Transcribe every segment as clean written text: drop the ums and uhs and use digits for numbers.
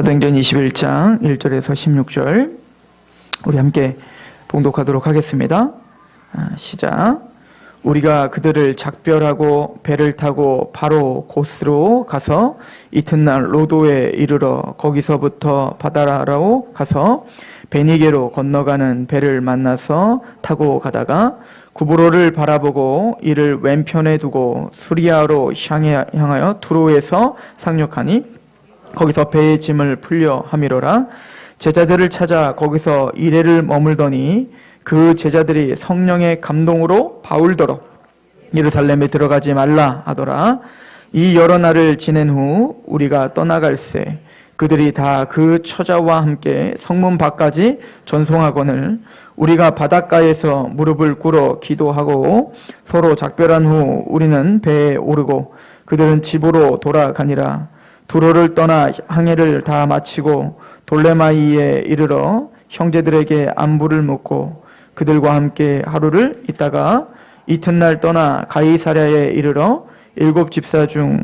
사도행전 21장 1절에서 16절 우리 함께 봉독하도록 하겠습니다. 시작. 우리가 그들을 작별하고 배를 타고 바로 고스로 가서 이튿날 로도에 이르러 거기서부터 바다라로 가서 베니게로 건너가는 배를 만나서 타고 가다가 구브로를 바라보고 이를 왼편에 두고 수리아로 향하여 두로에서 상륙하니 거기서 배의 짐을 풀려 함이로라. 제자들을 찾아 거기서 이레를 머물더니 그 제자들이 성령의 감동으로 바울더러 예루살렘에 들어가지 말라 하더라. 이 여러 날을 지낸 후 우리가 떠나갈새 그들이 다 그 처자와 함께 성문 밖까지 전송하거늘 우리가 바닷가에서 무릎을 꿇어 기도하고 서로 작별한 후 우리는 배에 오르고 그들은 집으로 돌아가니라. 두로를 떠나 항해를 다 마치고 돌레마이에 이르러 형제들에게 안부를 묻고 그들과 함께 하루를 있다가 이튿날 떠나 가이사랴에 이르러 7 집사 중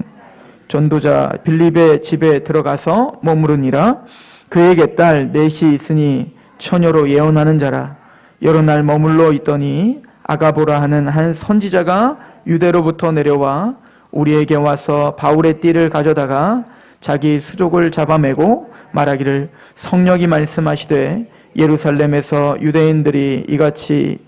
전도자 빌립의 집에 들어가서 머무르니라. 그에게 딸 넷이 있으니 처녀로 예언하는 자라. 여러 날 머물러 있더니 아가보라 하는 한 선지자가 유대로부터 내려와 우리에게 와서 바울의 띠를 가져다가 자기 수족을 잡아매고 말하기를 성령이 말씀하시되 예루살렘에서 유대인들이 이같이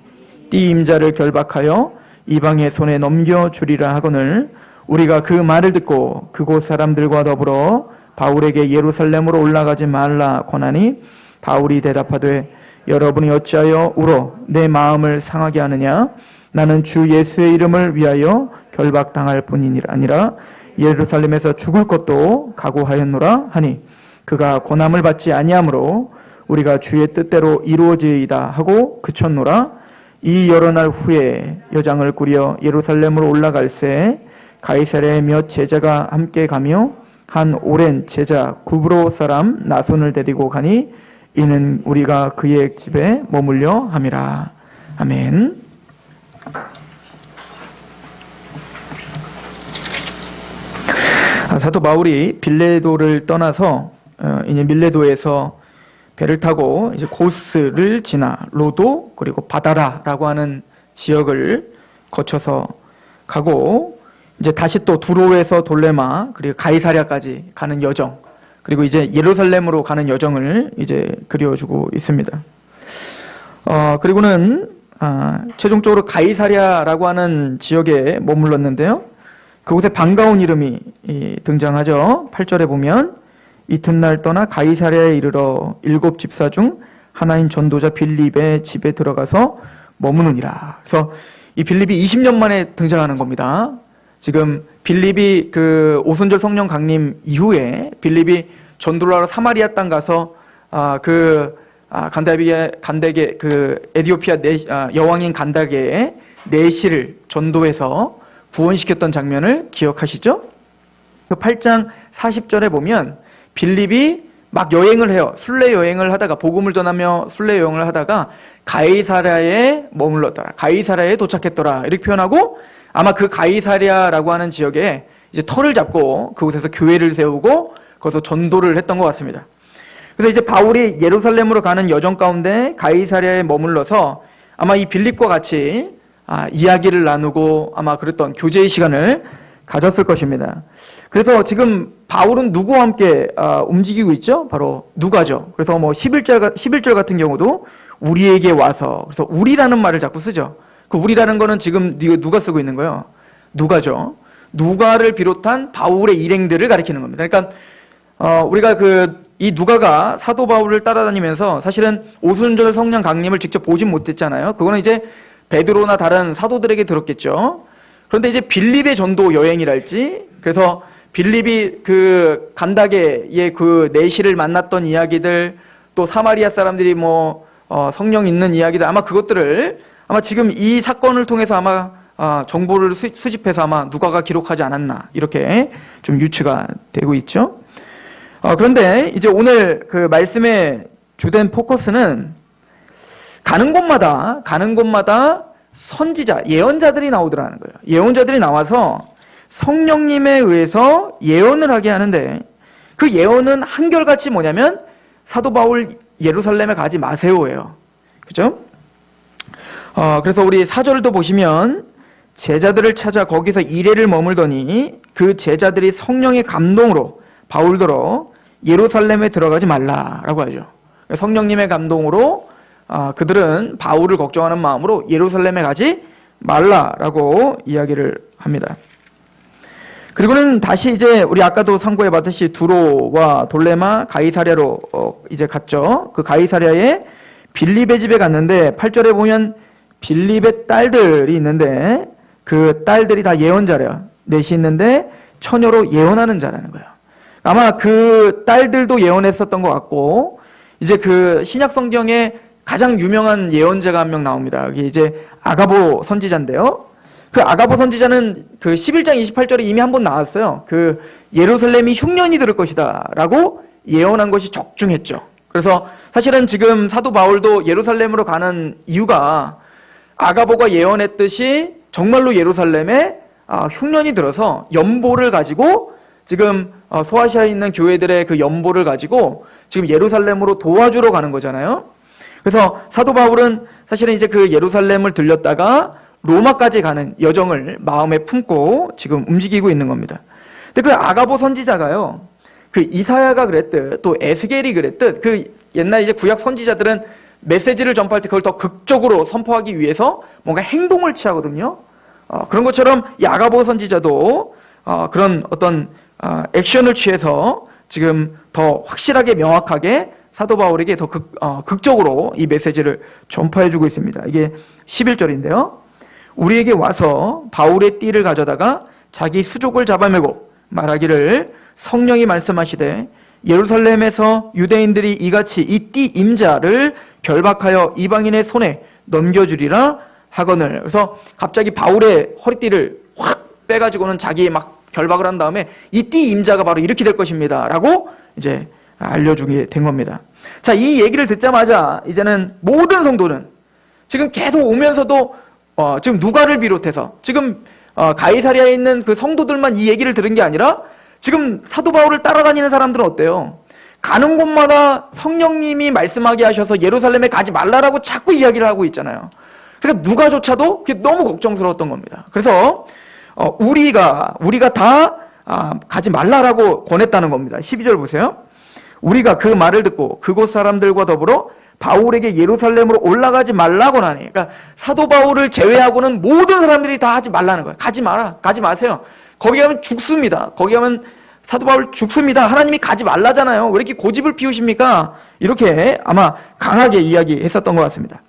띠 임자를 결박하여 이방의 손에 넘겨주리라 하거늘 우리가 그 말을 듣고 그곳 사람들과 더불어 바울에게 예루살렘으로 올라가지 말라 권하니 바울이 대답하되 여러분이 어찌하여 울어 내 마음을 상하게 하느냐 나는 주 예수의 이름을 위하여 결박당할 뿐이 아니라 예루살렘에서 죽을 것도 각오하였노라 하니 그가 고난을 받지 아니하므로 우리가 주의 뜻대로 이루어지이다 하고 그쳤노라. 이 여러 날 후에 여장을 꾸려 예루살렘으로 올라갈새 가이사랴에 몇 제자가 함께 가며 한 오랜 제자 구브로 사람 나손을 데리고 가니 이는 우리가 그의 집에 머물려 함이라. 아멘. 사도 바울이 빌레도를 떠나서 이제 밀레도에서 배를 타고 이제 고스를 지나 로도 그리고 바다라라고 하는 지역을 거쳐서 가고 이제 다시 또 두로에서 돌레마 그리고 가이사랴까지 가는 여정 그리고 이제 예루살렘으로 가는 여정을 이제 그려주고 있습니다. 그리고는 최종적으로 가이사랴라고 하는 지역에 머물렀는데요. 그곳에 반가운 이름이 등장하죠. 8절에 보면 이튿날 떠나 가이사랴에 이르러 7 집사 중 하나인 전도자 빌립의 집에 들어가서 머무느니라. 그래서 이 빌립이 20년 만에 등장하는 겁니다. 지금 빌립이 그 오순절 성령 강림 이후에 빌립이 전도를 하러 사마리아 땅 가서 간다게 그 에디오피아 여왕인 간다게의 내시를 전도해서 구원시켰던 장면을 기억하시죠? 그 8장 40절에 보면 빌립이 막 여행을 해요. 순례 여행을 하다가 복음을 전하며 순례 여행을 하다가 가이사랴에 머물렀더라. 가이사랴에 도착했더라. 이렇게 표현하고 아마 그 가이사랴라고 하는 지역에 이제 터를 잡고 그곳에서 교회를 세우고 거기서 전도를 했던 것 같습니다. 그래서 이제 바울이 예루살렘으로 가는 여정 가운데 가이사랴에 머물러서 아마 이 빌립과 같이 이야기를 나누고 아마 그랬던 교제의 시간을 가졌을 것입니다. 그래서 지금 바울은 누구와 함께 움직이고 있죠? 바로 누가죠. 그래서 뭐 11절 같은 경우도 우리에게 와서 그래서 우리라는 말을 자꾸 쓰죠. 그 우리라는 거는 지금 누가 쓰고 있는 거예요? 누가죠. 누가를 비롯한 바울의 일행들을 가리키는 겁니다. 그러니까 우리가 이 누가가 사도 바울을 따라다니면서 사실은 오순절 성령 강림을 직접 보진 못했잖아요. 그거는 이제 베드로나 다른 사도들에게 들었겠죠. 그런데 이제 빌립의 전도 여행이랄지 그래서 빌립이 그 간다게의 그 내시를 만났던 이야기들 또 사마리아 사람들이 성령 있는 이야기들 아마 그것들을 아마 지금 이 사건을 통해서 아마 정보를 수집해서 아마 누가가 기록하지 않았나 이렇게 좀 유추가 되고 있죠. 그런데 이제 오늘 그 말씀의 주된 포커스는 가는 곳마다 선지자, 예언자들이 나오더라는 거예요. 예언자들이 나와서 성령님에 의해서 예언을 하게 하는데 그 예언은 한결같이 뭐냐면 사도 바울 예루살렘에 가지 마세요예요. 그죠? 그래서 우리 4절도 보시면 제자들을 찾아 거기서 이레를 머물더니 그 제자들이 성령의 감동으로 바울더러 예루살렘에 들어가지 말라라고 하죠. 성령님의 감동으로 그들은 바울을 걱정하는 마음으로 예루살렘에 가지 말라라고 이야기를 합니다. 그리고는 다시 이제 우리 아까도 상고해 봤듯이 두로와 돌레마 가이사랴로 이제 갔죠. 그 가이사랴에 빌립의 집에 갔는데 8절에 보면 빌립의 딸들이 있는데 그 딸들이 다 예언자래요. 넷이 있는데 처녀로 예언하는 자라는 거예요. 아마 그 딸들도 예언했었던 것 같고, 이제 그 신약 성경에 가장 유명한 예언자가 한 명 나옵니다. 이게 이제 아가보 선지자인데요. 그 아가보 선지자는 그 11장 28절에 이미 한 번 나왔어요. 그 예루살렘이 흉년이 들을 것이다 라고 예언한 것이 적중했죠. 그래서 사실은 지금 사도 바울도 예루살렘으로 가는 이유가 아가보가 예언했듯이 정말로 예루살렘에 흉년이 들어서 연보를 가지고 지금 소아시아에 있는 교회들의 그 연보를 가지고 지금 예루살렘으로 도와주러 가는 거잖아요. 그래서 사도 바울은 사실은 이제 그 예루살렘을 들렸다가 로마까지 가는 여정을 마음에 품고 지금 움직이고 있는 겁니다. 근데 그 아가보 선지자가요, 그 이사야가 그랬듯 또 에스겔이 그랬듯 그 옛날 이제 구약 선지자들은 메시지를 전파할 때 그걸 더 극적으로 선포하기 위해서 뭔가 행동을 취하거든요. 그런 것처럼 이 아가보 선지자도 그런 어떤 액션을 취해서 지금 더 확실하게 명확하게 사도 바울에게 더 극적으로 이 메시지를 전파해주고 있습니다. 이게 11절인데요. 우리에게 와서 바울의 띠를 가져다가 자기 수족을 잡아매고 말하기를 성령이 말씀하시되 예루살렘에서 유대인들이 이같이 이 띠 임자를 결박하여 이방인의 손에 넘겨주리라 하거늘. 그래서 갑자기 바울의 허리띠를 확 빼가지고는 자기 막 결박을 한 다음에 이 띠 임자가 바로 이렇게 될 것입니다 라고 이제 알려주게 된 겁니다. 자, 이 얘기를 듣자마자 이제는 모든 성도는 지금 계속 오면서도 지금 누가를 비롯해서 지금 가이사랴에 있는 그 성도들만 이 얘기를 들은 게 아니라 지금 사도 바울을 따라다니는 사람들은 어때요? 가는 곳마다 성령님이 말씀하게 하셔서 예루살렘에 가지 말라라고 자꾸 이야기를 하고 있잖아요. 그러니까 누가조차도 그게 너무 걱정스러웠던 겁니다. 그래서 우리가 다 가지 말라라고 권했다는 겁니다. 12절 보세요. 우리가 그 말을 듣고 그곳 사람들과 더불어 바울에게 예루살렘으로 올라가지 말라고 하니, 그러니까 사도 바울을 제외하고는 모든 사람들이 다 하지 말라는 거예요. 가지 마라, 가지 마세요. 거기 가면 죽습니다. 거기 가면 사도 바울 죽습니다. 하나님이 가지 말라잖아요. 왜 이렇게 고집을 피우십니까? 이렇게 아마 강하게 이야기했었던 것 같습니다.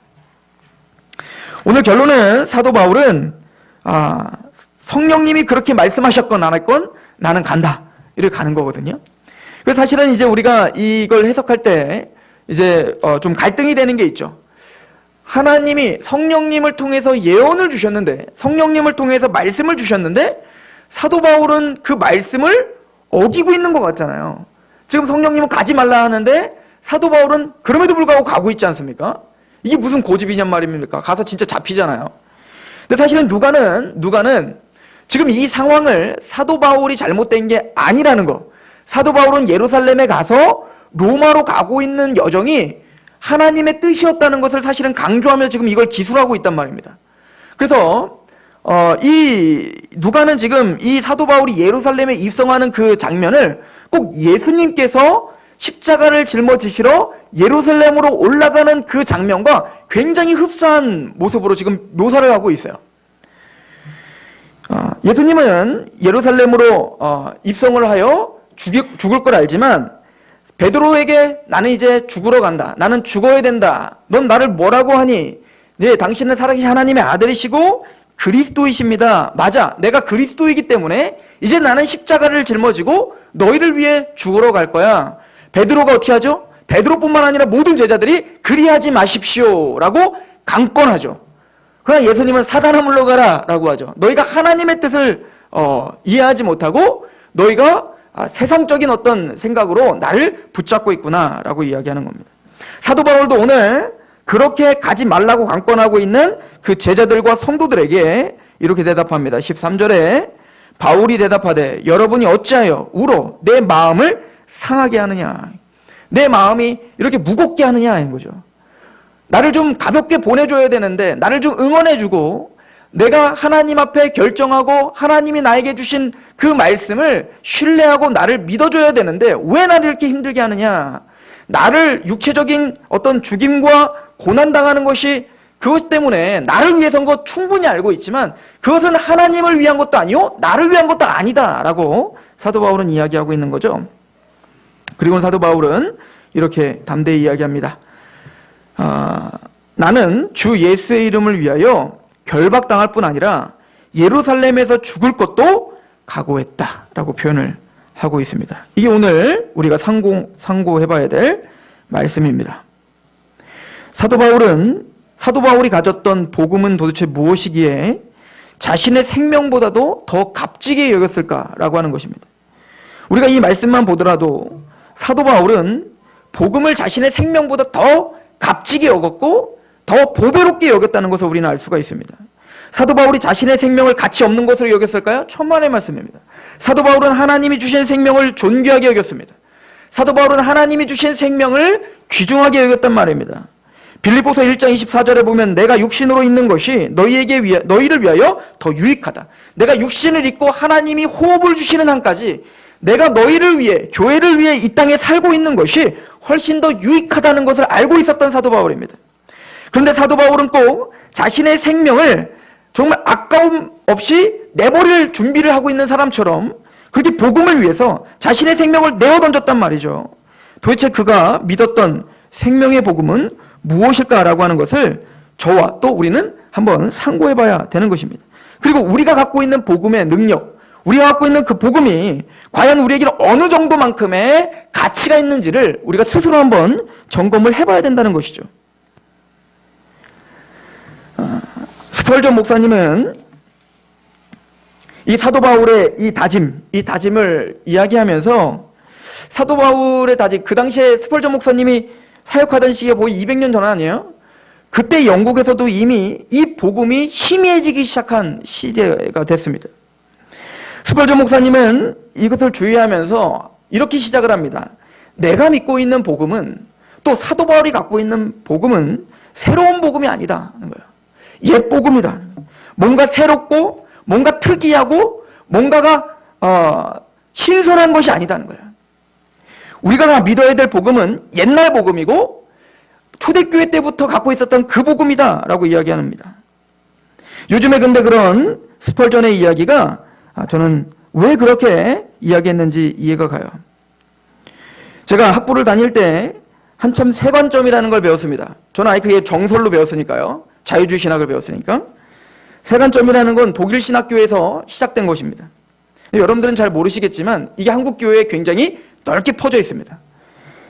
오늘 결론은 사도 바울은 성령님이 그렇게 말씀하셨건 안 했건 나는 간다, 이렇게 가는 거거든요. 그래서 사실은 이제 우리가 이걸 해석할 때 이제 좀 갈등이 되는 게 있죠. 하나님이 성령님을 통해서 예언을 주셨는데, 성령님을 통해서 말씀을 주셨는데 사도 바울은 그 말씀을 어기고 있는 것 같잖아요. 지금 성령님은 가지 말라 하는데 사도 바울은 그럼에도 불구하고 가고 있지 않습니까? 이게 무슨 고집이냔 말입니까? 가서 진짜 잡히잖아요. 근데 사실은 누가는 지금 이 상황을 사도 바울이 잘못된 게 아니라는 거, 사도 바울은 예루살렘에 가서 로마로 가고 있는 여정이 하나님의 뜻이었다는 것을 사실은 강조하며 지금 이걸 기술하고 있단 말입니다. 그래서 이 누가는 지금 이 사도 바울이 예루살렘에 입성하는 그 장면을 꼭 예수님께서 십자가를 짊어지시러 예루살렘으로 올라가는 그 장면과 굉장히 흡사한 모습으로 지금 묘사를 하고 있어요. 예수님은 예루살렘으로 입성을 하여 죽을 걸 알지만 베드로에게 나는 이제 죽으러 간다, 나는 죽어야 된다, 넌 나를 뭐라고 하니? 네, 당신은 살아계신 하나님의 아들이시고 그리스도이십니다. 맞아, 내가 그리스도이기 때문에 이제 나는 십자가를 짊어지고 너희를 위해 죽으러 갈 거야. 베드로가 어떻게 하죠? 베드로뿐만 아니라 모든 제자들이 그리하지 마십시오 라고 강권하죠. 그러나 예수님은 사단아 물러가라 라고 하죠. 너희가 하나님의 뜻을 이해하지 못하고 너희가 세상적인 어떤 생각으로 나를 붙잡고 있구나 라고 이야기하는 겁니다. 사도 바울도 오늘 그렇게 가지 말라고 강권하고 있는 그 제자들과 성도들에게 이렇게 대답합니다. 13절에 바울이 대답하되 여러분이 어찌하여 울어 내 마음을 상하게 하느냐, 내 마음이 이렇게 무겁게 하느냐 하는 거죠. 나를 좀 가볍게 보내줘야 되는데 나를 좀 응원해주고 내가 하나님 앞에 결정하고 하나님이 나에게 주신 그 말씀을 신뢰하고 나를 믿어줘야 되는데 왜 나를 이렇게 힘들게 하느냐, 나를 육체적인 어떤 죽임과 고난당하는 것이 그것 때문에 나를 위해서인 것 충분히 알고 있지만 그것은 하나님을 위한 것도 아니요 나를 위한 것도 아니다 라고 사도 바울은 이야기하고 있는 거죠. 그리고 사도 바울은 이렇게 담대히 이야기합니다. 나는 주 예수의 이름을 위하여 결박당할 뿐 아니라 예루살렘에서 죽을 것도 각오했다 라고 표현을 하고 있습니다. 이게 오늘 우리가 상고해봐야 될 말씀입니다. 사도 바울이 가졌던 복음은 도대체 무엇이기에 자신의 생명보다도 더 값지게 여겼을까라고 하는 것입니다. 우리가 이 말씀만 보더라도 사도 바울은 복음을 자신의 생명보다 더 값지게 여겼고 더 보배롭게 여겼다는 것을 우리는 알 수가 있습니다. 사도 바울이 자신의 생명을 가치 없는 것으로 여겼을까요? 천만의 말씀입니다. 사도 바울은 하나님이 주신 생명을 존귀하게 여겼습니다. 사도 바울은 하나님이 주신 생명을 귀중하게 여겼단 말입니다. 빌립보서 1장 24절에 보면 내가 육신으로 있는 것이 너희를 위하여 더 유익하다. 내가 육신을 입고 하나님이 호흡을 주시는 한까지 내가 너희를 위해, 교회를 위해 이 땅에 살고 있는 것이 훨씬 더 유익하다는 것을 알고 있었던 사도 바울입니다. 그런데 사도 바울은 꼭 자신의 생명을 정말 아까움 없이 내버릴 준비를 하고 있는 사람처럼 그렇게 복음을 위해서 자신의 생명을 내어던졌단 말이죠. 도대체 그가 믿었던 생명의 복음은 무엇일까라고 하는 것을 저와 또 우리는 한번 상고해봐야 되는 것입니다. 그리고 우리가 갖고 있는 복음의 능력, 우리가 갖고 있는 그 복음이 과연 우리에게는 어느 정도만큼의 가치가 있는지를 우리가 스스로 한번 점검을 해봐야 된다는 것이죠. 스펄전 목사님은 이 사도 바울의 이 다짐을 이야기하면서 사도 바울의 다짐, 그 당시에 스펄전 목사님이 사역하던 시기가 거의 200년 전 아니에요? 그때 영국에서도 이미 이 복음이 희미해지기 시작한 시대가 됐습니다. 스펄전 목사님은 이것을 주의하면서 이렇게 시작을 합니다. 내가 믿고 있는 복음은, 또 사도 바울이 갖고 있는 복음은 새로운 복음이 아니다는 거예요. 옛 복음이다. 뭔가 새롭고 뭔가 특이하고 뭔가가 신선한 것이 아니다는 거예요. 우리가 믿어야 될 복음은 옛날 복음이고 초대교회 때부터 갖고 있었던 그 복음이다 라고 이야기합니다. 요즘에 근데 그런 스펄전의 이야기가 저는 왜 그렇게 이야기했는지 이해가 가요. 제가 학부를 다닐 때 한참 세관점이라는 걸 배웠습니다. 저는 아예 그게 정설로 배웠으니까요. 자유주의 신학을 배웠으니까. 세관점이라는 건 독일 신학교에서 시작된 것입니다. 여러분들은 잘 모르시겠지만 이게 한국 교회에 굉장히 넓게 퍼져 있습니다.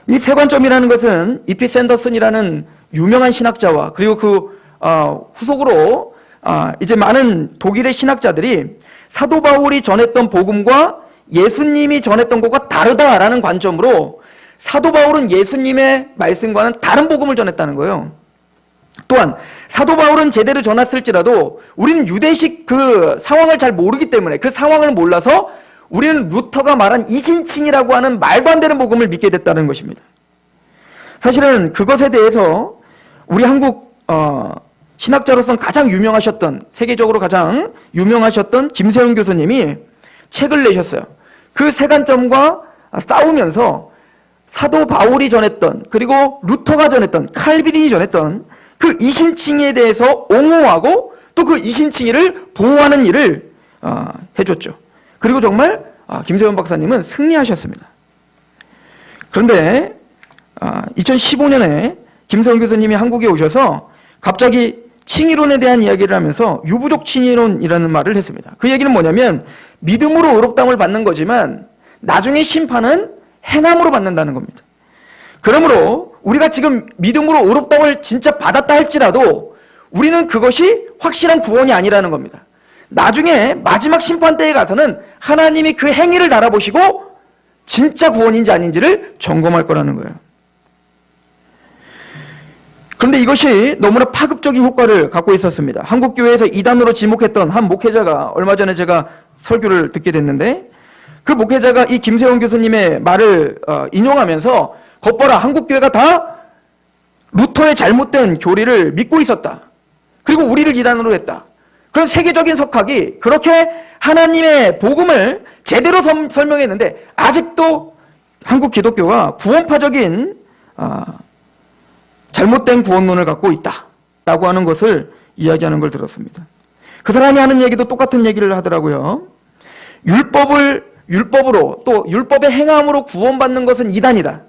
이 세관점이라는 것은 이피 샌더슨이라는 유명한 신학자와 그리고 그 후속으로 이제 많은 독일의 신학자들이 사도 바울이 전했던 복음과 예수님이 전했던 것과 다르다라는 관점으로 사도 바울은 예수님의 말씀과는 다른 복음을 전했다는 거예요. 또한 사도 바울은 제대로 전했을지라도 우리는 유대식 그 상황을 잘 모르기 때문에 그 상황을 몰라서 우리는 루터가 말한 이신칭이라고 하는 말도 안 되는 복음을 믿게 됐다는 것입니다. 사실은 그것에 대해서 우리 한국 신학자로서는 가장 유명하셨던, 세계적으로 가장 유명하셨던 김세훈 교수님이 책을 내셨어요. 그 세관점과 싸우면서 사도 바울이 전했던, 그리고 루터가 전했던, 칼빈이 전했던 그 이신칭에 대해서 옹호하고 또 그 이신칭의를 보호하는 일을 해줬죠. 그리고 정말 김세훈 박사님은 승리하셨습니다. 그런데 2015년에 김세훈 교수님이 한국에 오셔서 갑자기 칭의론에 대한 이야기를 하면서 유부족 칭의론이라는 말을 했습니다. 그 얘기는 뭐냐면 믿음으로 의롭다함을 받는 거지만 나중에 심판은 행함으로 받는다는 겁니다. 그러므로 우리가 지금 믿음으로 의롭다함을 진짜 받았다 할지라도 우리는 그것이 확실한 구원이 아니라는 겁니다. 나중에 마지막 심판 때에 가서는 하나님이 그 행위를 달아보시고 진짜 구원인지 아닌지를 점검할 거라는 거예요. 그런데 이것이 너무나 파급적인 효과를 갖고 있었습니다. 한국교회에서 이단으로 지목했던 한 목회자가 얼마 전에 제가 설교를 듣게 됐는데 그 목회자가 이 김세원 교수님의 말을 인용하면서 겉보라 한국교회가 다 루터의 잘못된 교리를 믿고 있었다. 그리고 우리를 이단으로 했다. 그런 세계적인 석학이 그렇게 하나님의 복음을 제대로 설명했는데 아직도 한국 기독교가 구원파적인 잘못된 구원론을 갖고 있다라고 하는 것을 이야기하는 걸 들었습니다. 그 사람이 하는 얘기도 똑같은 얘기를 하더라고요. 율법으로 또 율법의 행함으로 구원받는 것은 이단이다.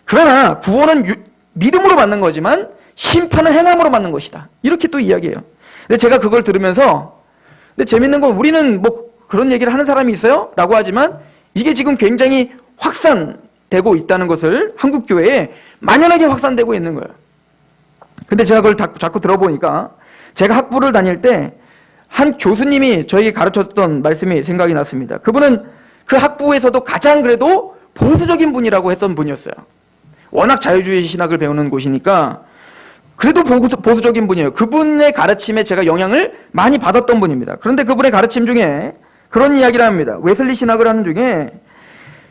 그러나 구원은 믿음으로 받는 거지만 심판은 행함으로 받는 것이다. 이렇게 또 이야기해요. 근데 제가 그걸 들으면서 근데 재밌는 건 우리는 뭐 그런 얘기를 하는 사람이 있어요? 라고 하지만 이게 지금 굉장히 확산되고 있다는 것을 한국 교회에 만연하게 확산되고 있는 거예요. 근데 제가 그걸 자꾸 들어보니까 제가 학부를 다닐 때 한 교수님이 저에게 가르쳤던 말씀이 생각이 났습니다. 그분은 그 학부에서도 가장 그래도 보수적인 분이라고 했던 분이었어요. 워낙 자유주의 신학을 배우는 곳이니까 그래도 보수적인 분이에요. 그분의 가르침에 제가 영향을 많이 받았던 분입니다. 그런데 그분의 가르침 중에 그런 이야기를 합니다. 웨슬리 신학을 하는 중에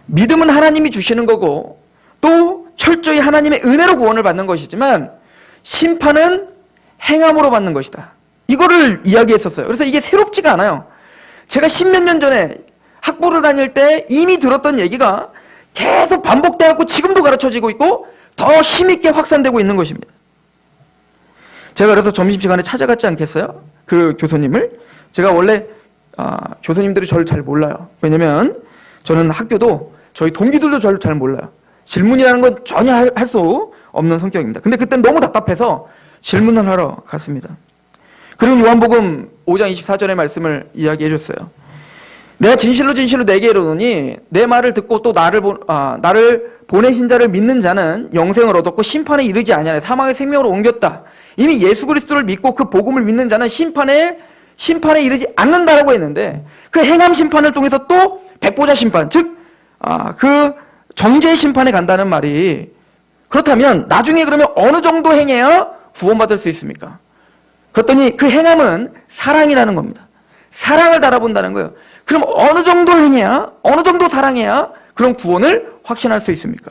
믿음은 하나님이 주시는 거고 또 철저히 하나님의 은혜로 구원을 받는 것이지만 심판은 행함으로 받는 것이다. 이거를 이야기했었어요. 그래서 이게 새롭지가 않아요. 제가 십몇 년 전에 학부를 다닐 때 이미 들었던 얘기가 계속 반복되고 지금도 가르쳐지고 있고 더 힘있게 확산되고 있는 것입니다. 제가 그래서 점심시간에 찾아갔지 않겠어요? 그 교수님을. 제가 원래 교수님들이 저를 잘 몰라요. 왜냐면 저는 학교도 저희 동기들도 저를 잘 몰라요. 질문이라는 건 전혀 할 수 없는 성격입니다. 근데 그때는 너무 답답해서 질문을 하러 갔습니다. 그리고 요한복음 5장 24절의 말씀을 이야기해 줬어요. 내가 진실로 내게 이르노니 내 말을 듣고 또 나를 보내신 자를 믿는 자는 영생을 얻었고 심판에 이르지 아니하네. 사망의 생명으로 옮겼다. 이미 예수 그리스도를 믿고 그 복음을 믿는 자는 심판에 이르지 않는다라고 했는데 그 행함 심판을 통해서 또 백보자 심판, 즉 그 정죄의 심판에 간다는 말이 그렇다면 나중에 그러면 어느 정도 행해야 구원받을 수 있습니까? 그랬더니 그 행함은 사랑이라는 겁니다. 사랑을 달아본다는 거예요. 그럼 어느 정도 행해야, 어느 정도 사랑해야 그런 구원을 확신할 수 있습니까?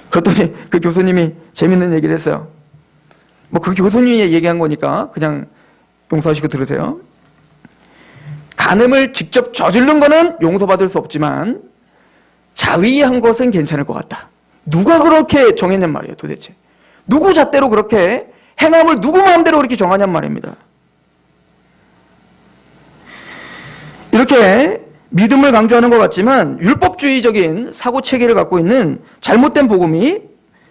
그랬더니 그 교수님이 재밌는 얘기를 했어요. 뭐 그 교수님이 얘기한 거니까 그냥 용서하시고 들으세요. 간음을 직접 저지른 거는 용서받을 수 없지만 자위한 것은 괜찮을 것 같다. 누가 그렇게 정했냔 말이에요, 도대체. 누구 잣대로 그렇게 행함을 누구 마음대로 그렇게 정하냔 말입니다. 이렇게 믿음을 강조하는 것 같지만 율법주의적인 사고체계를 갖고 있는 잘못된 복음이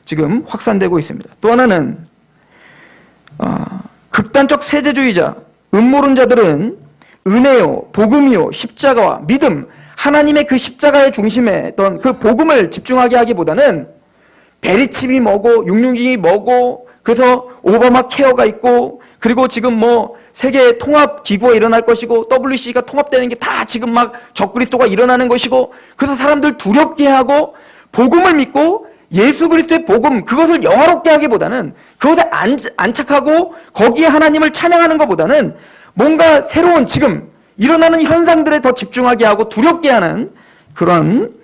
지금 확산되고 있습니다. 또 하나는 극단적 세대주의자, 음모론자들은 은혜요, 복음이요, 십자가와 믿음, 하나님의 그 십자가의 중심에 있던 그 복음을 집중하게 하기보다는 베리칩이 뭐고 666이 뭐고 그래서 오바마 케어가 있고 그리고 지금 뭐 세계 통합 기구가 일어날 것이고 WC가 통합되는 게 다 지금 막 적그리스도가 일어나는 것이고 그래서 사람들 두렵게 하고 복음을 믿고 예수 그리스도의 복음 그것을 영화롭게 하기보다는 그것에 안착하고 거기에 하나님을 찬양하는 것보다는 뭔가 새로운 지금 일어나는 현상들에 더 집중하게 하고 두렵게 하는 그런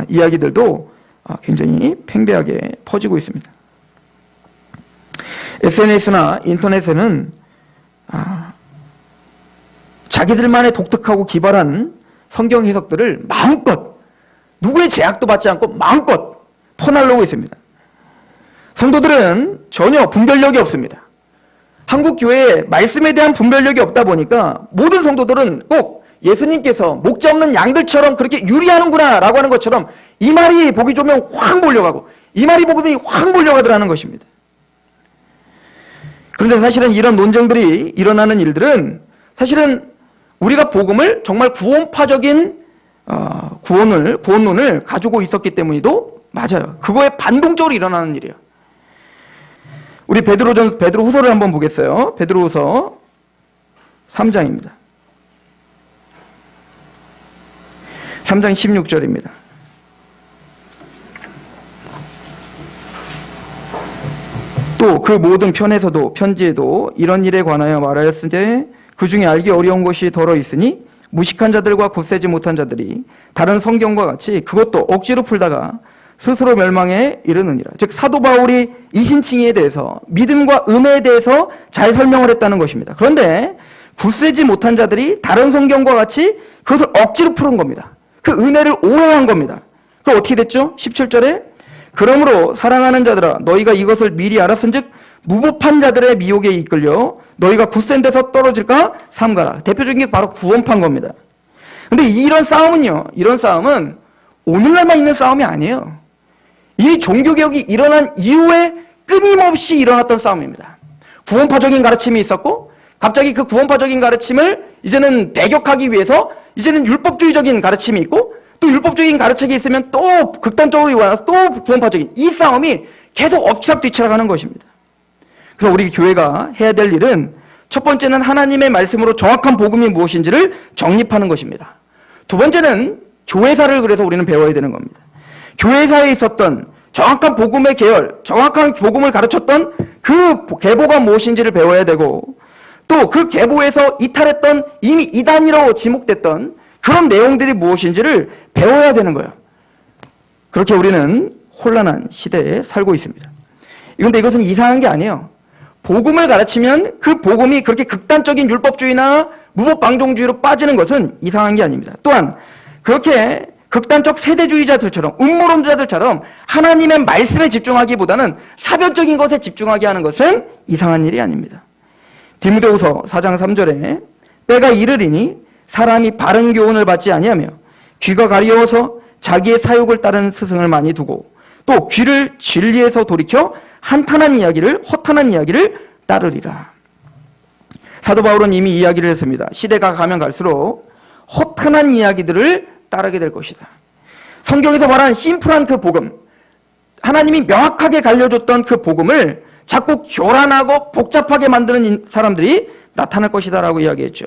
이야기들도 굉장히 팽배하게 퍼지고 있습니다. SNS나 인터넷에는 자기들만의 독특하고 기발한 성경 해석들을 마음껏 누구의 제약도 받지 않고 마음껏 퍼날르고 있습니다. 성도들은 전혀 분별력이 없습니다. 한국 교회에 말씀에 대한 분별력이 없다 보니까 모든 성도들은 꼭 예수님께서 목자 없는 양들처럼 그렇게 유리하는구나 라고 하는 것처럼 이 말이 보기 좋으면 확 몰려가고 이 말이 복음이 확 몰려가더라는 것입니다. 그런데 사실은 이런 논쟁들이 일어나는 일들은 사실은 우리가 복음을 정말 구원파적인 구원론을 가지고 있었기 때문이도 맞아요. 그거에 반동적으로 일어나는 일이에요. 우리 베드로후서를 한번 보겠어요. 베드로후서 3장입니다. 3장 16절입니다. 또 그 모든 편지에도 이런 일에 관하여 말하였으되 그 중에 알기 어려운 것이 더러 있으니 무식한 자들과 곧세지 못한 자들이 다른 성경과 같이 그것도 억지로 풀다가 스스로 멸망에 이르느니라. 즉 사도 바울이 이신칭의에 대해서 믿음과 은혜에 대해서 잘 설명을 했다는 것입니다. 그런데 굳세지 못한 자들이 다른 성경과 같이 그것을 억지로 푸는 겁니다. 그 은혜를 오해한 겁니다. 그럼 어떻게 됐죠? 17절에 그러므로 사랑하는 자들아 너희가 이것을 미리 알았은즉 무법한 자들의 미혹에 이끌려 너희가 굳센 데서 떨어질까 삼가라. 대표적인 게 바로 구원판 겁니다. 근데 이런 싸움은요, 이런 싸움은 오늘날만 있는 싸움이 아니에요. 이 종교개혁이 일어난 이후에 끊임없이 일어났던 싸움입니다. 구원파적인 가르침이 있었고 갑자기 그 구원파적인 가르침을 이제는 배격하기 위해서 이제는 율법주의적인 가르침이 있고 또 율법적인 가르침이 있으면 또 극단적으로 와서 또 구원파적인 이 싸움이 계속 엎치락뒤치락 하는 것입니다. 그래서 우리 교회가 해야 될 일은 첫 번째는 하나님의 말씀으로 정확한 복음이 무엇인지를 정립하는 것입니다. 두 번째는 교회사를 그래서 우리는 배워야 되는 겁니다. 교회사에 있었던 정확한 복음의 계열, 정확한 복음을 가르쳤던 그 계보가 무엇인지를 배워야 되고 또 그 계보에서 이탈했던 이미 이단이라고 지목됐던 그런 내용들이 무엇인지를 배워야 되는 거예요. 그렇게 우리는 혼란한 시대에 살고 있습니다. 그런데 이것은 이상한 게 아니에요. 복음을 가르치면 그 복음이 그렇게 극단적인 율법주의나 무법방종주의로 빠지는 것은 이상한 게 아닙니다. 또한 그렇게 극단적 세대주의자들처럼 음모론자들처럼 하나님의 말씀에 집중하기보다는 사변적인 것에 집중하게 하는 것은 이상한 일이 아닙니다. 디모데후서 4장 3절에 때가 이르리니 사람이 바른 교훈을 받지 아니하며 귀가 가려워서 자기의 사욕을 따르는 스승을 많이 두고 또 귀를 진리에서 돌이켜 허탄한 이야기를 따르리라. 사도 바울은 이미 이야기를 했습니다. 시대가 가면 갈수록 허탄한 이야기들을 따르게 될 것이다. 성경에서 말하는 심플한 그 복음, 하나님이 명확하게 갈려줬던 그 복음을 자꾸 교란하고 복잡하게 만드는 사람들이 나타날 것이다 라고 이야기했죠.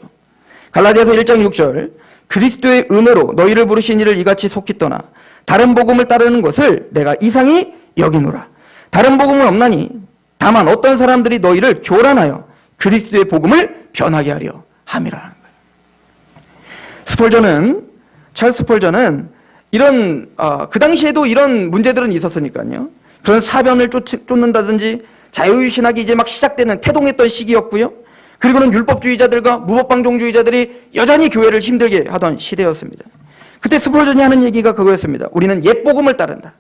갈라디아서 1장 6절 그리스도의 은혜로 너희를 부르신 이를 이같이 속히 떠나 다른 복음을 따르는 것을 내가 이상히 여기노라. 다른 복음은 없나니 다만 어떤 사람들이 너희를 교란하여 그리스도의 복음을 변하게 하려 함이라. 찰스 스펄전은 이런 그 당시에도 이런 문제들은 있었으니까요. 그런 사변을 쫓는다든지 자유신학이 이제 막 시작되는 태동했던 시기였고요. 그리고는 율법주의자들과 무법방종주의자들이 여전히 교회를 힘들게 하던 시대였습니다. 그때 스펄전이 하는 얘기가 그거였습니다. 우리는 옛 복음을 따른다.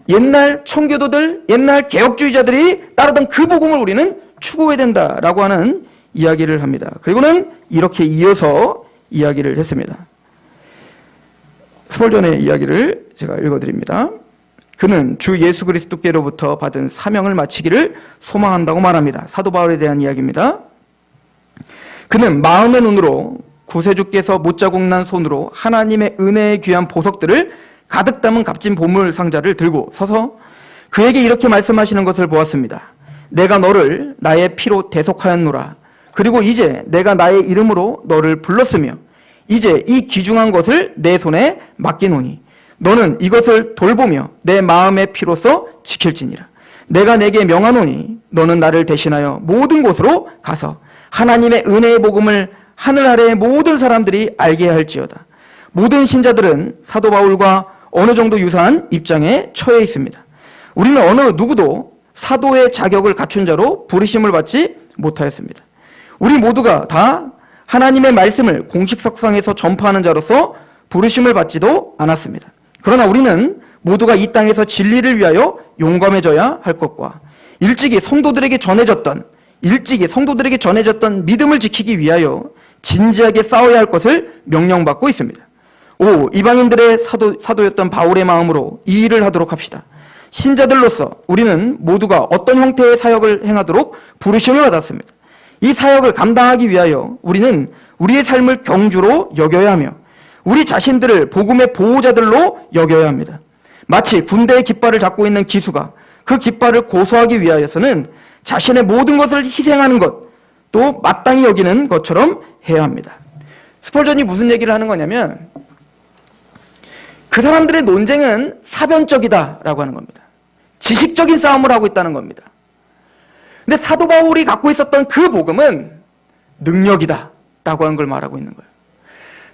옛날 청교도들, 옛날 개혁주의자들이 따르던 그 복음을 우리는 추구해야 된다라고 하는 이야기를 합니다. 그리고는 이렇게 이어서 이야기를 했습니다. 스펄전의 이야기를 제가 읽어드립니다. 그는 주 예수 그리스도께로부터 받은 사명을 마치기를 소망한다고 말합니다. 사도 바울에 대한 이야기입니다. 그는 마음의 눈으로 구세주께서 못자국 난 손으로 하나님의 은혜의 귀한 보석들을 가득 담은 값진 보물 상자를 들고 서서 그에게 이렇게 말씀하시는 것을 보았습니다. 내가 너를 나의 피로 대속하였노라. 그리고 이제 내가 나의 이름으로 너를 불렀으며 이제 이 귀중한 것을 내 손에 맡기노니 너는 이것을 돌보며 내 마음의 피로써 지킬지니라. 내가 내게 명하노니 너는 나를 대신하여 모든 곳으로 가서 하나님의 은혜의 복음을 하늘 아래의 모든 사람들이 알게 할지어다. 모든 신자들은 사도 바울과 어느 정도 유사한 입장에 처해 있습니다. 우리는 어느 누구도 사도의 자격을 갖춘 자로 부르심을 받지 못하였습니다. 우리 모두가 다 하나님의 말씀을 공식석상에서 전파하는 자로서 부르심을 받지도 않았습니다. 그러나 우리는 모두가 이 땅에서 진리를 위하여 용감해져야 할 것과 일찍이 성도들에게 전해졌던 믿음을 지키기 위하여 진지하게 싸워야 할 것을 명령받고 있습니다. 이방인들의 사도였던 바울의 마음으로 이 일을 하도록 합시다. 신자들로서 우리는 모두가 어떤 형태의 사역을 행하도록 부르심을 받았습니다. 이 사역을 감당하기 위하여 우리는 우리의 삶을 경주로 여겨야 하며 우리 자신들을 복음의 보호자들로 여겨야 합니다. 마치 군대의 깃발을 잡고 있는 기수가 그 깃발을 고수하기 위하여서는 자신의 모든 것을 희생하는 것, 또 마땅히 여기는 것처럼 해야 합니다. 스펄전이 무슨 얘기를 하는 거냐면 그 사람들의 논쟁은 사변적이다라고 하는 겁니다. 지식적인 싸움을 하고 있다는 겁니다. 근데 사도 바울이 갖고 있었던 그 복음은 능력이다라고 하는 걸 말하고 있는 거예요.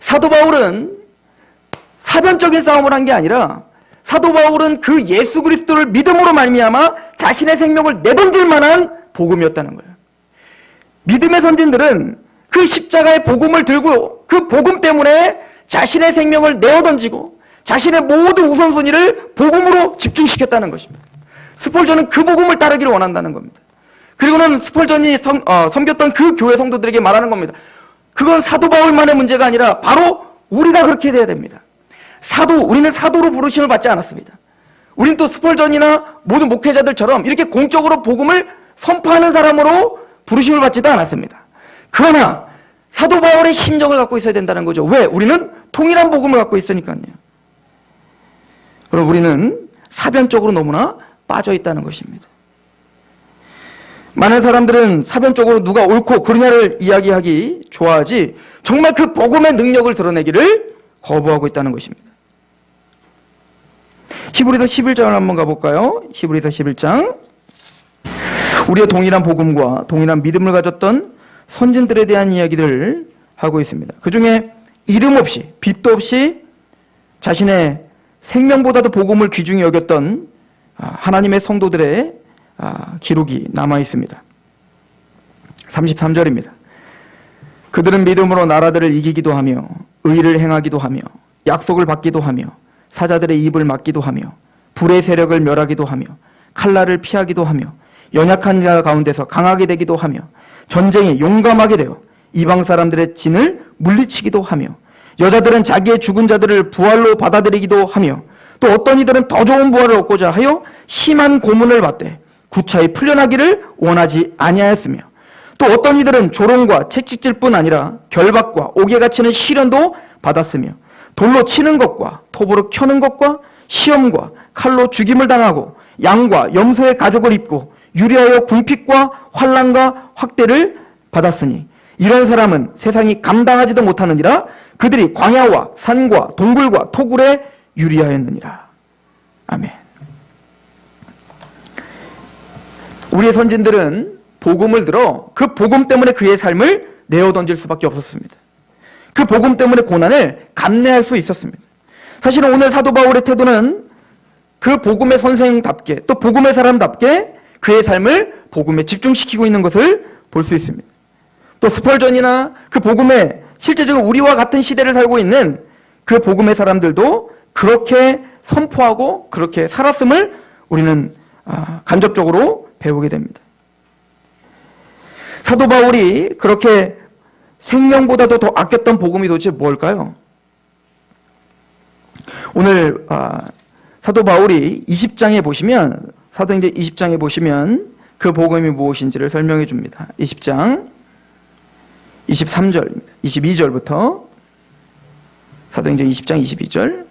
사도 바울은 사변적인 싸움을 한 게 아니라 사도 바울은 그 예수 그리스도를 믿음으로 말미암아 자신의 생명을 내던질 만한 복음이었다는 거예요. 믿음의 선진들은 그 십자가의 복음을 들고 그 복음 때문에 자신의 생명을 내어던지고 자신의 모든 우선순위를 복음으로 집중시켰다는 것입니다. 스폴전은 그 복음을 따르기를 원한다는 겁니다. 그리고는 스폴전이 섬겼던 그 교회 성도들에게 말하는 겁니다. 그건 사도 바울만의 문제가 아니라 바로 우리가 그렇게 돼야 됩니다. 우리는 사도로 부르심을 받지 않았습니다. 우리는 또 스폴전이나 모든 목회자들처럼 이렇게 공적으로 복음을 선포하는 사람으로 부르심을 받지도 않았습니다. 그러나 사도 바울의 심정을 갖고 있어야 된다는 거죠. 왜? 우리는 통일한 복음을 갖고 있으니까요. 그럼 우리는 사변적으로 너무나 빠져 있다는 것입니다. 많은 사람들은 사변적으로 누가 옳고 그르냐를 이야기하기 좋아하지 정말 그 복음의 능력을 드러내기를 거부하고 있다는 것입니다. 히브리서 11장을 한번 가볼까요? 히브리서 11장. 우리의 동일한 복음과 동일한 믿음을 가졌던 선진들에 대한 이야기들을 하고 있습니다. 그 중에 이름 없이 빛도 없이 자신의 생명보다도 복음을 귀중히 여겼던 하나님의 성도들의 기록이 남아 있습니다. 33절입니다. 그들은 믿음으로 나라들을 이기기도 하며 의를 행하기도 하며 약속을 받기도 하며 사자들의 입을 막기도 하며 불의 세력을 멸하기도 하며 칼날을 피하기도 하며 연약한 자 가운데서 강하게 되기도 하며 전쟁에 용감하게 되어 이방 사람들의 진을 물리치기도 하며 여자들은 자기의 죽은 자들을 부활로 받아들이기도 하며 또 어떤 이들은 더 좋은 부활을 얻고자 하여 심한 고문을 받되 구차히 풀려나기를 원하지 아니하였으며 또 어떤 이들은 조롱과 채찍질 뿐 아니라 결박과 옥에 갇히는 시련도 받았으며 돌로 치는 것과 톱으로 켜는 것과 시험과 칼로 죽임을 당하고 양과 염소의 가죽을 입고 유리하여 궁핍과 환난과 학대를 받았으니 이런 사람은 세상이 감당하지도 못하느니라. 그들이 광야와 산과 동굴과 토굴에 유리하였느니라. 아멘. 우리의 선진들은 복음을 들어 그 복음 때문에 그의 삶을 내어던질 수밖에 없었습니다. 그 복음 때문에 고난을 감내할 수 있었습니다. 사실은 오늘 사도 바울의 태도는 그 복음의 선생답게 또 복음의 사람답게 그의 삶을 복음에 집중시키고 있는 것을 볼 수 있습니다. 또 스펄전이나 그 복음에 실제적으로 우리와 같은 시대를 살고 있는 그 복음의 사람들도 그렇게 선포하고 그렇게 살았음을 우리는 간접적으로 배우게 됩니다. 사도 바울이 그렇게 생명보다도 더 아꼈던 복음이 도대체 뭘까요? 오늘 사도 바울이 20장에 보시면 사도행전 20장에 보시면 그 복음이 무엇인지를 설명해 줍니다. 20장 23절, 22절부터 사도행전 20장 22절.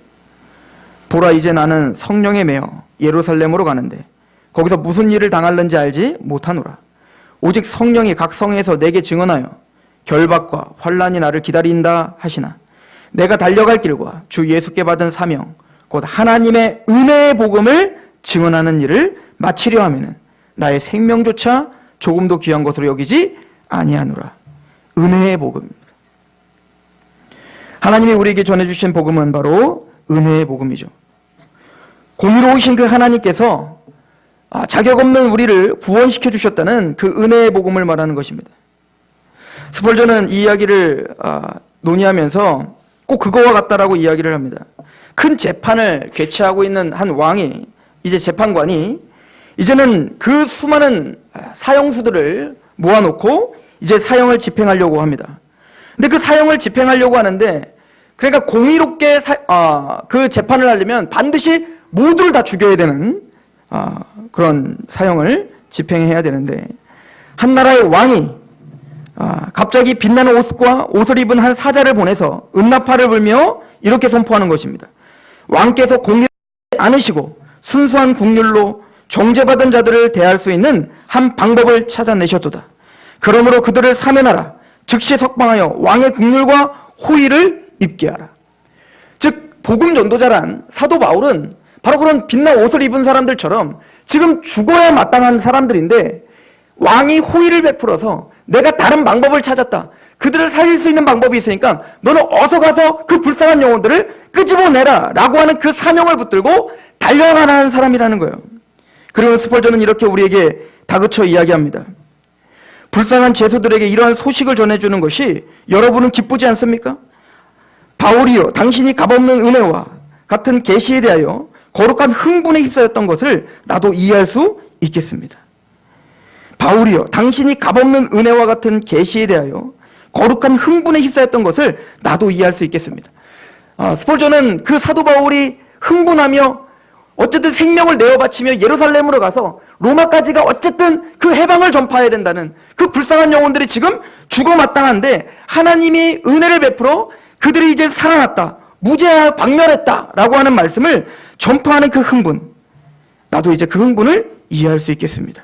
보라, 이제 나는 성령에 매어 예루살렘으로 가는데 거기서 무슨 일을 당할는지 알지 못하노라. 오직 성령이 각 성에서 내게 증언하여 결박과 환난이 나를 기다린다 하시나 내가 달려갈 길과 주 예수께 받은 사명 곧 하나님의 은혜의 복음을 증언하는 일을 마치려 하면은 나의 생명조차 조금도 귀한 것으로 여기지 아니하노라. 은혜의 복음입니다. 하나님이 우리에게 전해주신 복음은 바로 은혜의 복음이죠. 공의로우신 그 하나님께서 자격 없는 우리를 구원시켜 주셨다는 그 은혜의 복음을 말하는 것입니다. 스펄전은 이 이야기를 논의하면서 꼭 그거와 같다라고 이야기를 합니다. 큰 재판을 개최하고 있는 한 왕이 이제 재판관이 이제는 그 수많은 사형수들을 모아놓고 이제 사형을 집행하려고 합니다. 근데 그 사형을 집행하려고 하는데 그러니까 공의롭게 그 재판을 하려면 반드시 모두를 다 죽여야 되는 그런 사형을 집행해야 되는데 한 나라의 왕이 갑자기 빛나는 옷을 입은 한 사자를 보내서 은나파를 불며 이렇게 선포하는 것입니다. 왕께서 공의롭지 않으시고 순수한 국률로 정죄받은 자들을 대할 수 있는 한 방법을 찾아내셨도다. 그러므로 그들을 사면하라. 즉시 석방하여 왕의 국률과 호의를 입게 하라. 즉 복음 전도자란 사도 바울은 바로 그런 빛난 옷을 입은 사람들처럼 지금 죽어야 마땅한 사람들인데 왕이 호의를 베풀어서 내가 다른 방법을 찾았다. 그들을 살릴 수 있는 방법이 있으니까 너는 어서 가서 그 불쌍한 영혼들을 끄집어내라 라고 하는 그 사명을 붙들고 달려가는 사람이라는 거예요. 그리고 스펄전은 이렇게 우리에게 다그쳐 이야기합니다. 불쌍한 죄수들에게 이러한 소식을 전해주는 것이 여러분은 기쁘지 않습니까? 바울이요, 당신이 값없는 은혜와 같은 계시에 대하여 거룩한 흥분에 휩싸였던 것을 나도 이해할 수 있겠습니다. 바울이요, 당신이 값없는 은혜와 같은 계시에 대하여 거룩한 흥분에 휩싸였던 것을 나도 이해할 수 있겠습니다. 스펄전은 그 사도 바울이 흥분하며 어쨌든 생명을 내어 바치며 예루살렘으로 가서 로마까지가 어쨌든 그 해방을 전파해야 된다는 그 불쌍한 영혼들이 지금 죽어마땅한데 하나님이 은혜를 베풀어 그들이 이제 살아났다, 무죄하 박멸했다 라고 하는 말씀을 전파하는 그 흥분, 나도 이제 그 흥분을 이해할 수 있겠습니다.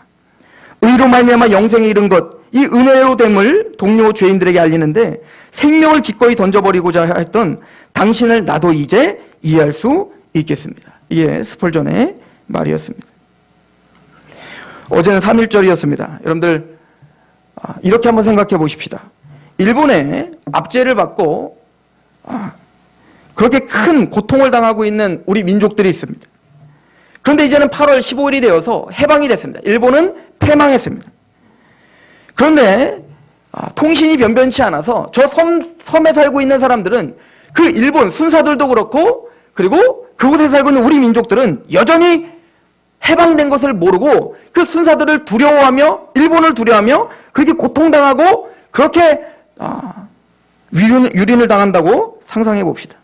의로 말미암아 영생에 이른 것, 이 은혜로 됨을 동료 죄인들에게 알리는데 생명을 기꺼이 던져버리고자 했던 당신을 나도 이제 이해할 수 있겠습니다. 이게 스펄전의 말이었습니다. 어제는 3.1절이었습니다. 여러분들 이렇게 한번 생각해 보십시다. 일본에 압제를 받고 그렇게 큰 고통을 당하고 있는 우리 민족들이 있습니다. 그런데 이제는 8월 15일이 되어서 해방이 됐습니다. 일본은 패망했습니다. 그런데 통신이 변변치 않아서 저 섬에 살고 있는 사람들은 그 일본 순사들도 그렇고 그리고 그곳에 살고 있는 우리 민족들은 여전히 해방된 것을 모르고 그 순사들을 두려워하며 일본을 두려워하며 그렇게 고통당하고 그렇게 유린을 당한다고 상상해 봅시다.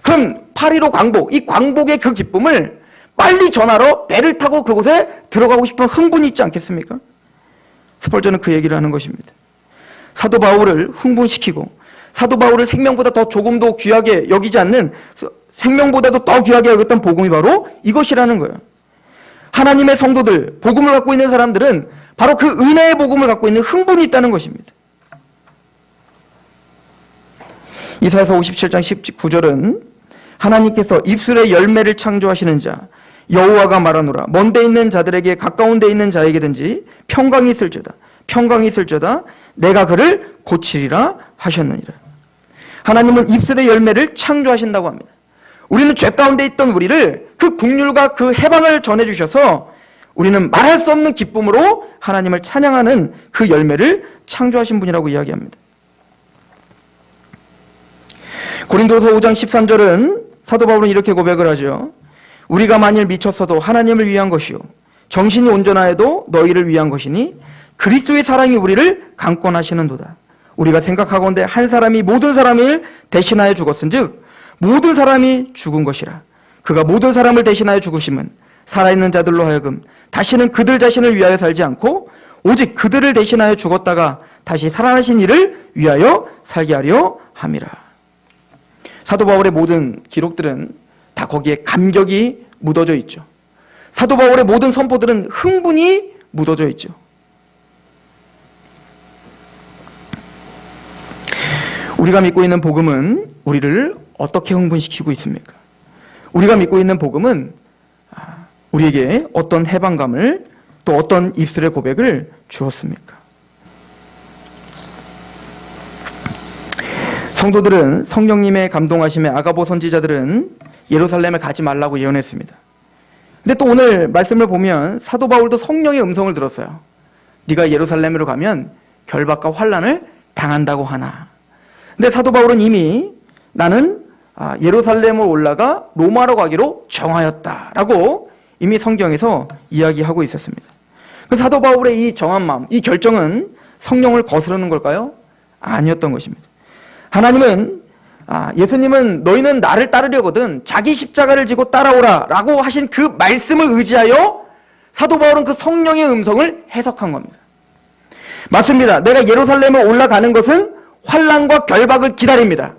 그럼 8.15 광복, 이 광복의 그 기쁨을 빨리 전하러 배를 타고 그곳에 들어가고 싶은 흥분이 있지 않겠습니까? 스펄전은 그 얘기를 하는 것입니다. 사도 바울을 흥분시키고 사도 바울을 생명보다 더 조금도 귀하게 여기지 않는, 생명보다도 더 귀하게 여겼던 복음이 바로 이것이라는 거예요. 하나님의 성도들, 복음을 갖고 있는 사람들은 바로 그 은혜의 복음을 갖고 있는 흥분이 있다는 것입니다. 이사야서 57장 19절은 하나님께서 입술의 열매를 창조하시는 자 여호와가 말하노라, 먼데 있는 자들에게 가까운 데 있는 자에게든지 평강이 있을저다 내가 그를 고치리라 하셨느니라. 하나님은 입술의 열매를 창조하신다고 합니다. 우리는 죄 가운데 있던 우리를 그 국률과 그 해방을 전해주셔서 우리는 말할 수 없는 기쁨으로 하나님을 찬양하는 그 열매를 창조하신 분이라고 이야기합니다. 고린도서 5장 13절은 사도 바울은 이렇게 고백을 하죠. 우리가 만일 미쳤어도 하나님을 위한 것이요 정신이 온전하여도 너희를 위한 것이니 그리스도의 사랑이 우리를 강권하시는도다. 우리가 생각하건대 한 사람이 모든 사람을 대신하여 죽었은즉 모든 사람이 죽은 것이라. 그가 모든 사람을 대신하여 죽으심은 살아있는 자들로 하여금 다시는 그들 자신을 위하여 살지 않고 오직 그들을 대신하여 죽었다가 다시 살아나신 이를 위하여 살게 하려 함이라. 사도 바울의 모든 기록들은 다 거기에 감격이 묻어져 있죠. 사도 바울의 모든 선포들은 흥분이 묻어져 있죠. 우리가 믿고 있는 복음은 우리를 어떻게 흥분시키고 있습니까? 우리가 믿고 있는 복음은 우리에게 어떤 해방감을 또 어떤 입술의 고백을 주었습니까? 성도들은 성령님의 감동하심에 아가보 선지자들은 예루살렘에 가지 말라고 예언했습니다. 근데 또 오늘 말씀을 보면 사도 바울도 성령의 음성을 들었어요. 네가 예루살렘으로 가면 결박과 환난을 당한다고 하나. 근데 사도 바울은 이미 나는 예루살렘으로 올라가 로마로 가기로 정하였다라고 이미 성경에서 이야기하고 있었습니다. 그 사도 바울의 이 정한 마음, 이 결정은 성령을 거스르는 걸까요? 아니었던 것입니다. 하나님은 예수님은 너희는 나를 따르려거든 자기 십자가를 지고 따라오라 라고 하신 그 말씀을 의지하여 사도 바울은 그 성령의 음성을 해석한 겁니다. 맞습니다. 내가 예루살렘에 올라가는 것은 환난과 결박을 기다립니다.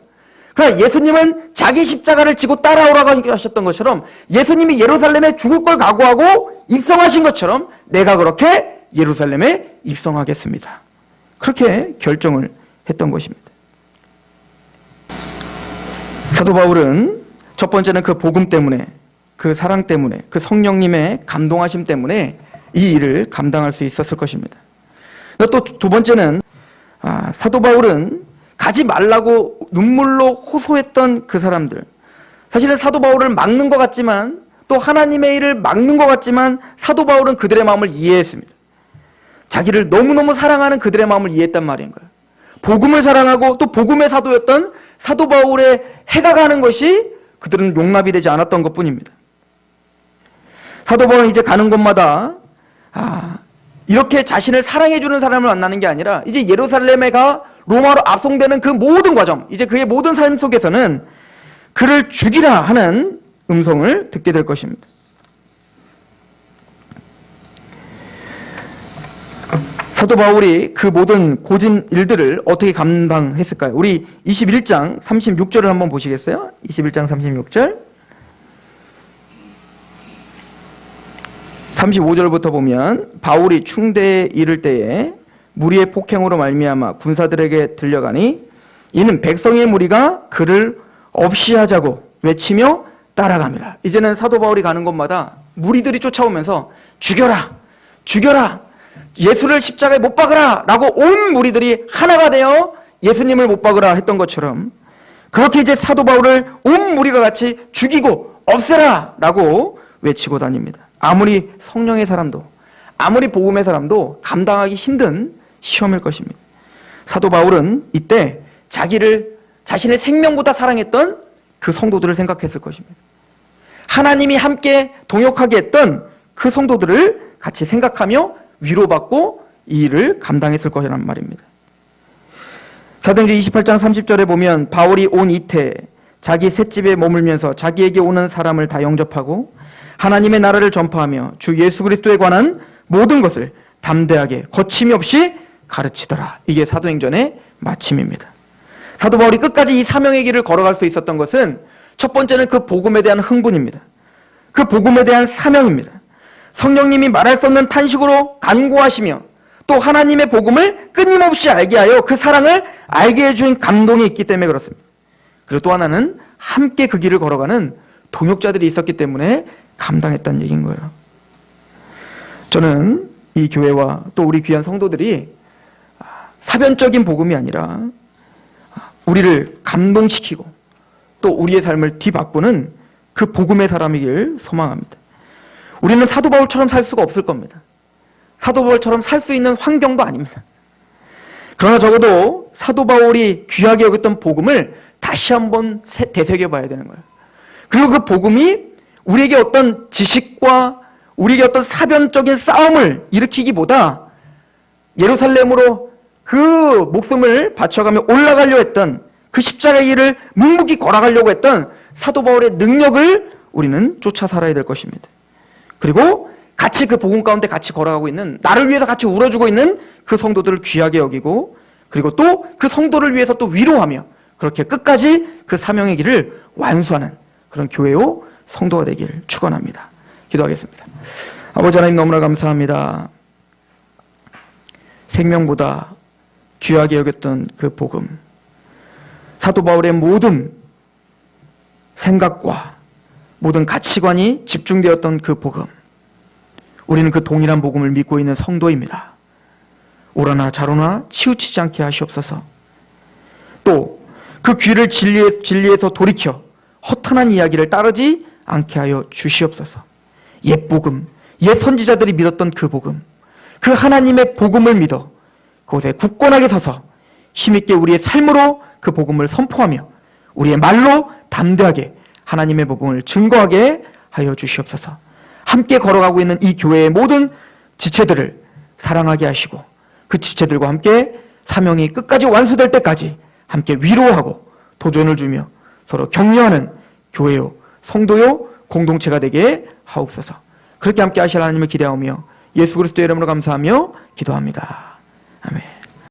그러나 예수님은 자기 십자가를 지고 따라오라고 하셨던 것처럼 예수님이 예루살렘에 죽을 걸 각오하고 입성하신 것처럼 내가 그렇게 예루살렘에 입성하겠습니다. 그렇게 결정을 했던 것입니다. 사도 바울은 첫 번째는 그 복음 때문에, 그 사랑 때문에, 그 성령님의 감동하심 때문에 이 일을 감당할 수 있었을 것입니다. 또 두 번째는 사도 바울은 가지 말라고 눈물로 호소했던 그 사람들, 사실은 사도 바울을 막는 것 같지만 또 하나님의 일을 막는 것 같지만 사도 바울은 그들의 마음을 이해했습니다. 자기를 너무너무 사랑하는 그들의 마음을 이해했단 말인 거예요. 복음을 사랑하고 또 복음의 사도였던 사도 바울의 해가 가는 것이 그들은 용납이 되지 않았던 것뿐입니다. 사도 바울은 이제 가는 곳마다 이렇게 자신을 사랑해주는 사람을 만나는 게 아니라 이제 예루살렘에 가 로마로 압송되는 그 모든 과정, 이제 그의 모든 삶 속에서는 그를 죽이라 하는 음성을 듣게 될 것입니다. 사도 바울이 그 모든 고진 일들을 어떻게 감당했을까요? 우리 21장 36절을 한번 보시겠어요? 21장 36절. 35절부터 보면 바울이 충대에 이를 때에 무리의 폭행으로 말미암아 군사들에게 들려가니 이는 백성의 무리가 그를 없이 하자고 외치며 따라갑니다. 이제는 사도 바울이 가는 곳마다 무리들이 쫓아오면서 죽여라, 죽여라, 예수를 십자가에 못 박으라 라고 온 무리들이 하나가 되어 예수님을 못 박으라 했던 것처럼 그렇게 이제 사도 바울을 온 무리가 같이 죽이고 없애라 라고 외치고 다닙니다. 아무리 성령의 사람도 아무리 복음의 사람도 감당하기 힘든 시험일 것입니다. 사도 바울은 이때 자신의 생명보다 사랑했던 그 성도들을 생각했을 것입니다. 하나님이 함께 동역하게 했던 그 성도들을 같이 생각하며 위로받고 이 일을 감당했을 것이란 말입니다. 사도행전 28장 30절에 보면 바울이 온 이태 자기 셋집에 머물면서 자기에게 오는 사람을 다 영접하고 하나님의 나라를 전파하며 주 예수 그리스도에 관한 모든 것을 담대하게 거침이 없이 가르치더라. 이게 사도행전의 마침입니다. 사도 바울이 끝까지 이 사명의 길을 걸어갈 수 있었던 것은 첫 번째는 그 복음에 대한 흥분입니다. 그 복음에 대한 사명입니다. 성령님이 말할 수 없는 탄식으로 간구하시며 또 하나님의 복음을 끊임없이 알게 하여 그 사랑을 알게 해준 감동이 있기 때문에 그렇습니다. 그리고 또 하나는 함께 그 길을 걸어가는 동역자들이 있었기 때문에 감당했다는 얘기인 거예요. 저는 이 교회와 또 우리 귀한 성도들이 사변적인 복음이 아니라 우리를 감동시키고 또 우리의 삶을 뒤바꾸는 그 복음의 사람이길 소망합니다. 우리는 사도 바울처럼 살 수가 없을 겁니다. 사도 바울처럼 살 수 있는 환경도 아닙니다. 그러나 적어도 사도 바울이 귀하게 여겼던 복음을 다시 한번 되새겨봐야 되는 거예요. 그리고 그 복음이 우리에게 어떤 지식과 우리에게 어떤 사변적인 싸움을 일으키기보다 예루살렘으로 그 목숨을 바쳐가며 올라가려 했던 그 십자가의 길을 묵묵히 걸어가려고 했던 사도 바울의 능력을 우리는 쫓아 살아야 될 것입니다. 그리고 같이 그 복음 가운데 같이 걸어가고 있는, 나를 위해서 같이 울어주고 있는 그 성도들을 귀하게 여기고, 그리고 또 그 성도를 위해서 또 위로하며 그렇게 끝까지 그 사명의 길을 완수하는 그런 교회요 성도가 되길 축원합니다. 기도하겠습니다. 아버지 하나님, 너무나 감사합니다. 생명보다 귀하게 여겼던 그 복음, 사도 바울의 모든 생각과 모든 가치관이 집중되었던 그 복음, 우리는 그 동일한 복음을 믿고 있는 성도입니다. 오라나 자로나 치우치지 않게 하시옵소서. 또 그 귀를 진리에서 돌이켜 허탄한 이야기를 따르지 않게 하여 주시옵소서. 옛 복음, 옛 선지자들이 믿었던 그 복음, 그 하나님의 복음을 믿어 그곳에 굳건하게 서서 힘있게 우리의 삶으로 그 복음을 선포하며 우리의 말로 담대하게 하나님의 복음을 증거하게 하여 주시옵소서. 함께 걸어가고 있는 이 교회의 모든 지체들을 사랑하게 하시고 그 지체들과 함께 사명이 끝까지 완수될 때까지 함께 위로하고 도전을 주며 서로 격려하는 교회요, 성도요, 공동체가 되게 하옵소서. 그렇게 함께 하실 하나님을 기대하며 예수 그리스도의 이름으로 감사하며 기도합니다. 아멘.